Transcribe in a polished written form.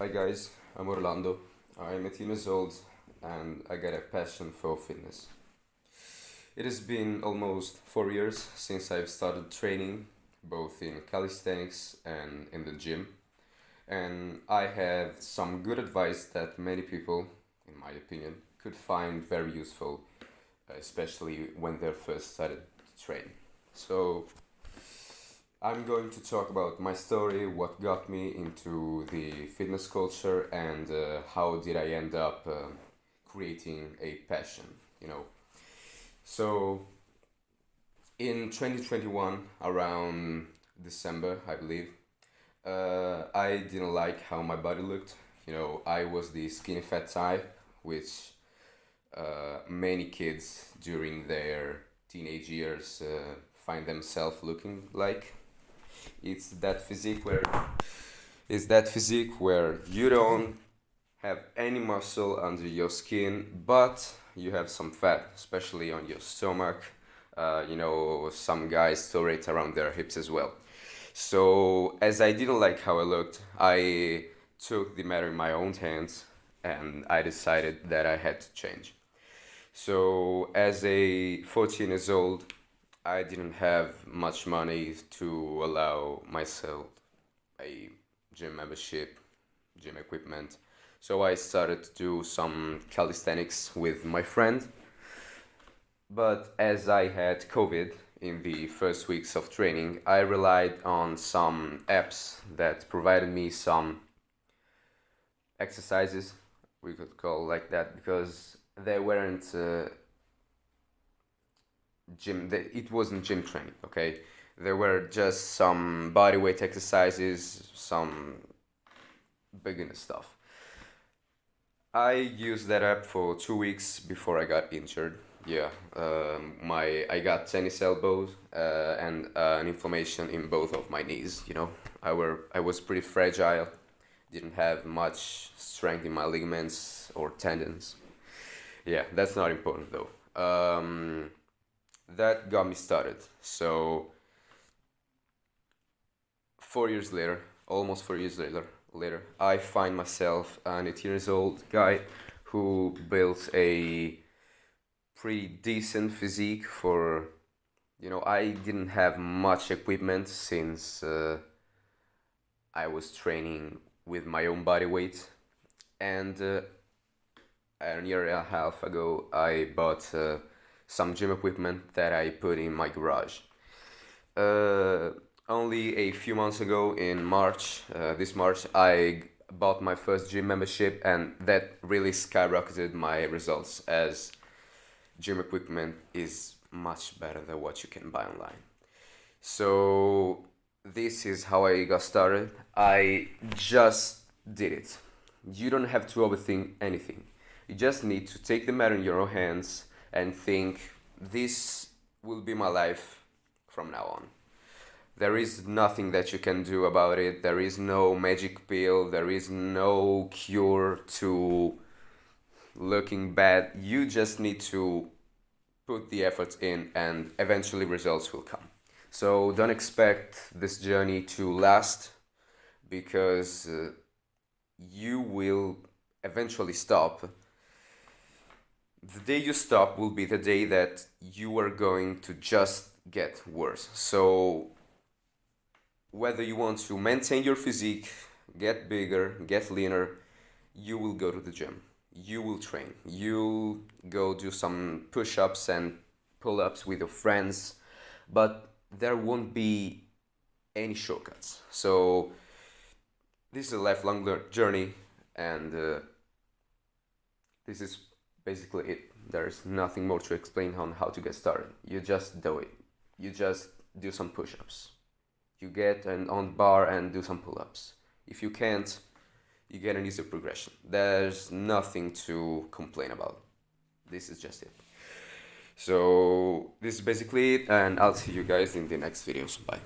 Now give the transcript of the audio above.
Hi guys, I'm Orlando. I'm 18 years old and I got a passion for fitness. It has been almost 4 years since I've started training, both in calisthenics and in the gym. And I have some good advice that many people, in my opinion, could find very useful, especially when they're first started to train. So I'm going to talk about my story, what got me into the fitness culture, and how did I end up creating a passion, you know. So in 2021, around December, I believe, I didn't like how my body looked. I was the skinny fat type, which many kids during their teenage years find themselves looking like. It's that physique where you don't have any muscle under your skin, but you have some fat, especially on your stomach. Some guys store it around their hips as well. So, as I didn't like how I looked, I took the matter in my own hands and I decided that I had to change. So, as a 14 years old, I didn't have much money to allow myself a gym membership, gym equipment. So I started to do some calisthenics with my friend. But as I had COVID in the first weeks of training, I relied on some apps that provided me some exercises, we could call like that, because they weren't it wasn't gym training, okay? There were just some body weight exercises, some beginner stuff. I used that app for 2 weeks before I got injured. Yeah, I got tennis elbows and an inflammation in both of my knees. I was pretty fragile, didn't have much strength in my ligaments or tendons. Yeah, that's not important though. That got me started. So 4 years later, almost 4 years later, I find myself an 18 years old guy who built a pretty decent physique for, I didn't have much equipment since I was training with my own body weight. And a year and a half ago, I bought some gym equipment that I put in my garage. Uh, Only a few months ago, in March, this March, I bought my first gym membership, and that really skyrocketed my results, as gym equipment is much better than what you can buy online. So, this is how I got started. I just did it. You don't have to overthink anything. You just need to take the matter in your own hands and think, this will be my life from now on. There is nothing that you can do about it. There is no magic pill. There is no cure to looking bad. You just need to put the effort in and eventually results will come. So don't expect this journey to last, because you will eventually stop. The day you stop will be the day that you are going to just get worse. So whether you want to maintain your physique, get bigger, get leaner, you will go to the gym. You will train. You'll go do some push-ups and pull-ups with your friends, but there won't be any shortcuts. So this is a lifelong journey, and this is basically it. There's nothing more to explain on how to get started. You just do it. You just do some push-ups. You get an on bar and do some pull-ups. If you can't, you get an easier progression. There's nothing to complain about. This is just it. So this is basically it, and I'll see you guys in the next videos. Bye.